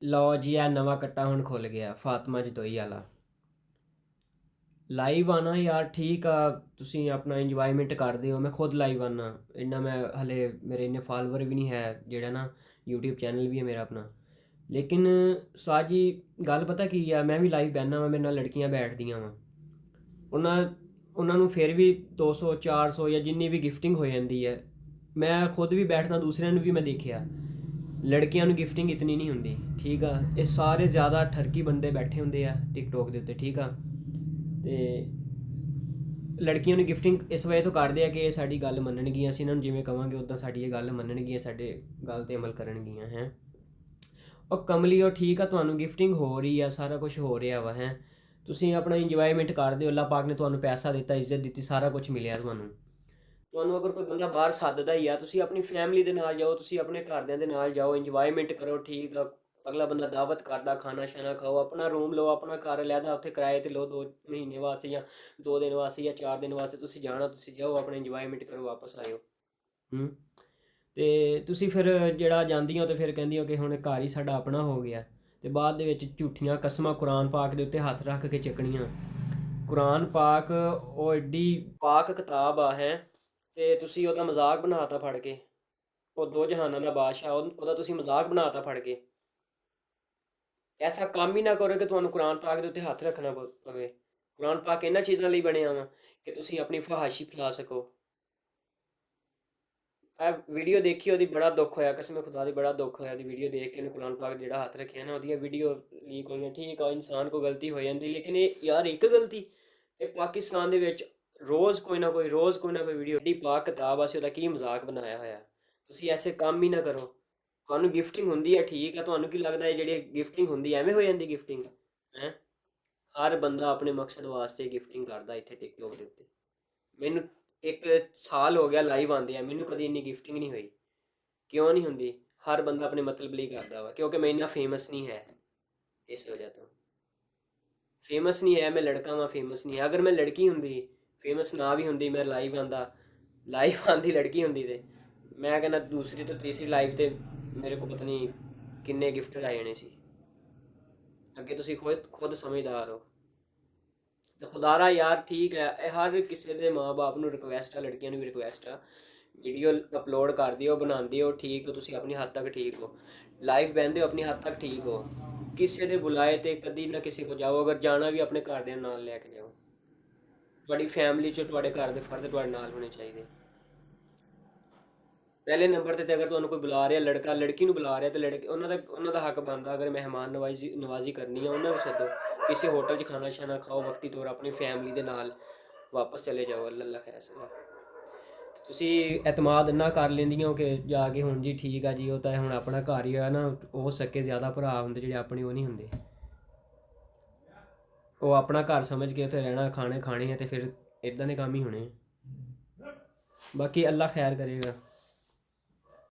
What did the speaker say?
ਲਓ ਜੀ, ਇਹ ਨਵਾਂ ਕੱਟਾ ਹੁਣ ਖੁੱਲ ਗਿਆ ਫਾਤਮਾ ਜਦੋਈ ਵਾਲਾ। ਲਾਈਵ ਆਣਾ ਯਾਰ, ਠੀਕ ਆ, ਤੁਸੀਂ ਆਪਣਾ ਇੰਜੋਇਮੈਂਟ ਕਰਦੇ ਹੋ। ਮੈਂ ਖੁਦ ਲਾਈਵ ਆਨਾ, ਇੰਨਾ ਮੈਂ ਹਲੇ ਮੇਰੇ ਇੰਨੇ ਫਾਲੋਵਰ ਵੀ ਨਹੀਂ ਹੈ, ਜਿਹੜਾ ਨਾ YouTube ਚੈਨਲ ਵੀ ਹੈ ਮੇਰਾ ਆਪਣਾ। ਲੇਕਿਨ ਸਾਜੀ ਗੱਲ ਪਤਾ ਕੀ ਆ, ਮੈਂ ਵੀ ਲਾਈਵ ਬਹਿਨਾ ਵਾਂ, ਮੇਰੇ ਨਾਲ ਲੜਕੀਆਂ ਬੈਠਦੀਆਂ ਵਾਂ, ਉਹਨਾਂ ਉਹਨਾਂ ਨੂੰ ਫਿਰ ਵੀ 200 400 ਜਾਂ ਜਿੰਨੀ ਵੀ ਗਿਫਟਿੰਗ ਹੋ ਜਾਂਦੀ ਹੈ। ਮੈਂ ਖੁਦ ਵੀ ਬੈਠਦਾ, ਦੂਸਰਿਆਂ ਨੂੰ ਵੀ ਮੈਂ ਦੇਖਿਆ, ਲੜਕੀਆਂ ਨੂੰ ਗਿਫਟਿੰਗ ਇਤਨੀ ਨਹੀਂ ਹੁੰਦੀ। ਠੀਕ ਆ, ਇਹ ਸਾਰੇ ਜ਼ਿਆਦਾ ਠਰਕੀ ਬੰਦੇ ਬੈਠੇ ਹੁੰਦੇ ਆ ਟਿਕਟੋਕ ਦੇ ਉੱਤੇ। ਠੀਕ ਆ, ਤੇ ਲੜਕੀਆਂ ਨੂੰ ਗਿਫਟਿੰਗ ਇਸ ਵਜ੍ਹਾ ਤੋਂ ਕਰਦੇ ਆ ਕਿ ਇਹ ਸਾਡੀ ਗੱਲ ਮੰਨਣਗੀਆਂ, ਅਸੀਂ ਇਹਨਾਂ ਨੂੰ ਜਿਵੇਂ ਕਵਾਂਗੇ ਉੱਦਾਂ ਸਾਡੀ ਇਹ ਗੱਲ ਮੰਨਣਗੀਆਂ, ਸਾਡੇ ਗੱਲ 'ਤੇ ਅਮਲ ਕਰਨਗੀਆਂ। ਹੈ ਉਹ ਕਮਲੀ, ਉਹ ਠੀਕ ਆ, ਤੁਹਾਨੂੰ ਗਿਫਟਿੰਗ ਹੋ ਰਹੀ ਆ, ਸਾਰਾ ਕੁਝ ਹੋ ਰਿਹਾ ਵਾ। ਹੈ ਤੁਸੀਂ ਆਪਣਾ ਇੰਜੋਇਮੈਂਟ ਕਰਦੇ ਹੋ, ਅੱਲਾਹ ਪਾਕ ਨੇ ਤੁਹਾਨੂੰ ਪੈਸਾ ਦਿੱਤਾ, ਇੱਜ਼ਤ ਦਿੱਤੀ, ਸਾਰਾ ਕੁਝ ਮਿਲਿਆ ਤੁਹਾਨੂੰ ਅਗਰ ਕੋਈ ਬੰਦਾ ਬਾਹਰ ਸੱਦਦਾ ਹੀ ਆ, ਤੁਸੀਂ ਆਪਣੀ ਫੈਮਿਲੀ ਦੇ ਨਾਲ ਜਾਓ, ਤੁਸੀਂ ਆਪਣੇ ਘਰਦਿਆਂ ਦੇ ਨਾਲ ਜਾਓ, ਇੰਜੋਇਮੈਂਟ ਕਰੋ। ਠੀਕ ਆ, ਅਗਲਾ ਬੰਦਾ ਦਾਵਤ ਕਰਦਾ, ਖਾਣਾ ਸ਼ਾਨਾ ਖਾਓ, ਆਪਣਾ ਰੂਮ ਲਓ, ਆਪਣਾ ਘਰ ਲੈਦਾ, ਉੱਥੇ ਕਿਰਾਏ 'ਤੇ ਲਓ 2 ਮਹੀਨੇ ਵਾਸਤੇ ਜਾਂ 2 ਦਿਨ ਵਾਸਤੇ ਜਾਂ 4 ਦਿਨ ਵਾਸਤੇ। ਤੁਸੀਂ ਜਾਣਾ, ਤੁਸੀਂ ਜਾਓ, ਆਪਣਾ ਇੰਜੋਇਮੈਂਟ ਕਰੋ, ਵਾਪਸ ਆਇਓ। ਤੇ ਤੁਸੀਂ ਫਿਰ ਜਿਹੜਾ ਜਾਂਦੀਆਂ ਤੇ ਫਿਰ ਕਹਿੰਦੀ ਹੋ ਕਿ ਹੁਣ ਘਰ ਹੀ ਸਾਡਾ ਆਪਣਾ ਹੋ ਗਿਆ, ਤੇ ਬਾਅਦ ਦੇ ਵਿੱਚ ਝੂਠੀਆਂ ਕਸਮਾਂ ਕੁਰਾਨ ਪਾਕ ਦੇ ਉੱਤੇ ਹੱਥ ਰੱਖ ਕੇ ਚੱਕਣੀਆਂ। ਕੁਰਾਨ ਪਾਕ ਉਹ ਐਡੀ ਪਾਕ ਕਿਤਾਬ ਆ, ਹੈ, ਤੇ ਤੁਸੀਂ ਉਹਦਾ ਮਜ਼ਾਕ ਬਣਾਤਾ ਫੜ ਕੇ। ਉਹ ਦੋ ਜਹਾਨਾਂ ਦਾ ਬਾਦਸ਼ਾਹ, ਉਹਦਾ ਤੁਸੀਂ ਮਜ਼ਾਕ ਬਣਾਤਾ ਫੜ ਕੇ। ਐਸਾ ਕੰਮ ਹੀ ਨਾ ਕਰੋ ਕਿ ਤੁਹਾਨੂੰ ਕੁਰਾਨ ਪਾਕ ਦੇ ਉੱਤੇ ਹੱਥ ਰੱਖਣਾ ਪਵੇ। ਕੁਰਾਨ ਪਾਕ ਇਹਨਾਂ ਚੀਜ਼ਾਂ ਲਈ ਬਣਿਆ ਵਾ ਕਿ ਤੁਸੀਂ ਆਪਣੀ ਫਹਾਸ਼ੀ ਫੈਲਾ ਸਕੋ। ਇਹ ਵੀਡੀਓ ਦੇਖੀ, ਉਹਦੀ ਬੜਾ ਦੁੱਖ ਹੋਇਆ, ਕਸਮ ਖੁਦਾ ਦੀ ਬੜਾ ਦੁੱਖ ਹੋਇਆ ਉਹਦੀ ਵੀਡੀਓ ਦੇਖ ਕੇ। ਉਹਨੇ ਕੁਰਾਨ ਪਾਕ ਜਿਹੜਾ ਹੱਥ ਰੱਖਿਆ ਨਾ, ਉਹਦੀਆਂ ਵੀਡੀਓ ਲੀਕ ਹੋਈਆਂ। ਠੀਕ ਆ, ਇਨਸਾਨ ਕੋਲ ਗਲਤੀ ਹੋ ਜਾਂਦੀ, ਲੇਕਿਨ ਇਹ ਯਾਰ ਇੱਕ ਗਲਤੀ, ਇਹ ਪਾਕਿਸਤਾਨ ਦੇ ਵਿੱਚ ਰੋਜ਼ ਕੋਈ ਨਾ ਕੋਈ ਵੀਡੀਓ, ਏਡੀ ਪਾਕ ਕਿਤਾਬ ਆ, ਅਸੀਂ ਉਹਦਾ ਕੀ ਮਜ਼ਾਕ ਬਣਾਇਆ ਹੋਇਆ। ਤੁਸੀਂ ਐਸੇ ਕੰਮ ਹੀ ਨਾ ਕਰੋ। ਤੁਹਾਨੂੰ ਗਿਫਟਿੰਗ ਹੁੰਦੀ ਹੈ, ਠੀਕ ਹੈ, ਤੁਹਾਨੂੰ ਕੀ ਲੱਗਦਾ ਹੈ ਜਿਹੜੀ ਗਿਫਟਿੰਗ ਹੁੰਦੀ ਐਵੇਂ ਹੋ ਜਾਂਦੀ ਗਿਫਟਿੰਗ? ਹੈ ਹਰ ਬੰਦਾ ਆਪਣੇ ਮਕਸਦ ਵਾਸਤੇ ਗਿਫਟਿੰਗ ਕਰਦਾ ਇੱਥੇ ਟਿਕਟੋਕ ਦੇ ਉੱਤੇ। ਮੈਨੂੰ 1 ਸਾਲ ਹੋ ਗਿਆ ਲਾਈਵ ਆਉਂਦੇ ਆ, ਮੈਨੂੰ ਕਦੀ ਇੰਨੀ ਗਿਫਟਿੰਗ ਨਹੀਂ ਹੋਈ। ਕਿਉਂ ਨਹੀਂ ਹੁੰਦੀ? ਹਰ ਬੰਦਾ ਆਪਣੇ ਮਤਲਬ ਲਈ ਕਰਦਾ ਵਾ, ਕਿਉਂਕਿ ਮੈਂ ਇੰਨਾ ਫੇਮਸ ਨਹੀਂ ਹੈ, ਇਸ ਵਜ੍ਹਾ ਤੋਂ ਫੇਮਸ ਨਹੀਂ ਹੈ। ਮੈਂ ਲੜਕਾ ਵਾਂ, ਫੇਮਸ ਨਹੀਂ ਹੈ। ਅਗਰ ਮੈਂ ਲੜਕੀ ਹੁੰਦੀ, ਫੇਮਸ ਨਾ ਵੀ ਹੁੰਦੀ, ਮੈਂ ਲਾਈਵ ਆਉਂਦੀ ਲੜਕੀ ਹੁੰਦੀ, ਤੇ ਮੈਂ ਕਹਿੰਦਾ ਦੂਸਰੀ ਤੋਂ ਤੀਸਰੀ ਲਾਈਵ ਤੇ ਮੇਰੇ ਕੋਲ ਪਤਾ ਨਹੀਂ ਕਿੰਨੇ ਗਿਫਟ ਆ ਜਾਣੇ ਸੀ। ਅੱਗੇ ਤੁਸੀਂ ਖੁਦ ਸਮਝਦਾਰ ਹੋ। ਤੇ ਖੁਦਾਰਾ ਯਾਰ, ਠੀਕ ਹੈ, ਇਹ ਹਰ ਕਿਸੇ ਦੇ ਮਾਂ-ਬਾਪ ਨੂੰ ਰਿਕੁਐਸਟ ਆ, ਲੜਕੀਆਂ ਨੂੰ ਵੀ ਰਿਕੁਐਸਟ ਆ, ਵੀਡੀਓ ਅਪਲੋਡ ਕਰ ਦਿਓ, ਬਣਾਉਂਦੇ ਹੋ, ਠੀਕ ਹੋ, ਤੁਸੀਂ ਆਪਣੀ ਹੱਦ ਤੱਕ ਠੀਕ ਹੋ, ਲਾਈਵ ਬਹਿੰਦੇ ਹੋ, ਆਪਣੀ ਹੱਦ ਤੱਕ ਠੀਕ ਹੋ। ਕਿਸੇ ਦੇ ਬੁਲਾਏ ਤੇ ਕਦੀ ਨਾ ਕਿਸੇ ਕੋ ਜਾਓ, ਅਗਰ ਜਾਣਾ ਵੀ ਆਪਣੇ ਘਰਦਿਆਂ ਨਾਲ ਲੈ ਕੇ ਜਾਓ। ਤੁਹਾਡੀ ਫੈਮਿਲੀ 'ਚ ਤੁਹਾਡੇ ਘਰ ਦੇ ਫਰਦ ਤੁਹਾਡੇ ਨਾਲ ਹੋਣੇ ਚਾਹੀਦੇ। ਪਹਿਲੇ ਨੰਬਰ 'ਤੇ ਅਗਰ ਤੁਹਾਨੂੰ ਕੋਈ ਬੁਲਾ ਰਿਹਾ, ਲੜਕਾ ਲੜਕੀ ਨੂੰ ਬੁਲਾ ਰਿਹਾ, ਤੇ ਲੜਕੇ ਉਹਨਾਂ ਦਾ ਹੱਕ ਬਣਦਾ, ਅਗਰ ਮਹਿਮਾਨ ਨਵਾਜ਼ੀ ਕਰਨੀ ਆ, ਉਹਨਾਂ ਨੂੰ ਸੱਦੋ, ਕਿਸੇ ਹੋਟਲ 'ਚ ਖਾਣਾ ਸ਼ਾਨਾ ਖਾਓ, ਵਕਤੀ ਤੌਰ ਆਪਣੀ ਫੈਮਿਲੀ ਦੇ ਨਾਲ ਵਾਪਸ ਚਲੇ ਜਾਓ। ਅੱਲਾ ਖੈਰ ਸਲਾ। ਤੁਸੀਂ ਐਤਮਾਦ ਇੰਨਾ ਕਰ ਲੈਂਦੀਆਂ ਹੋ ਕਿ ਜਾ ਕੇ ਹੁਣ ਜੀ ਠੀਕ ਆ ਜੀ, ਉਹ ਤਾਂ ਹੁਣ ਆਪਣਾ ਘਰ ਹੀ ਆ ਨਾ, ਉਹ ਸਕੇ ਜ਼ਿਆਦਾ ਭਰਾ ਹੁੰਦੇ ਜਿਹੜੇ ਆਪਣੇ, ਉਹ ਨਹੀਂ ਹੁੰਦੇ। ਉਹ ਆਪਣਾ ਘਰ ਸਮਝ ਕੇ ਉੱਥੇ ਰਹਿਣਾ, ਖਾਣੇ ਆ, ਤੇ ਫਿਰ ਇਦਾਂ ਦੇ ਕੰਮ ਹੀ ਹੋਣੇ। ਬਾਕੀ ਅੱਲਾ ਖੈਰ ਕਰੇਗਾ।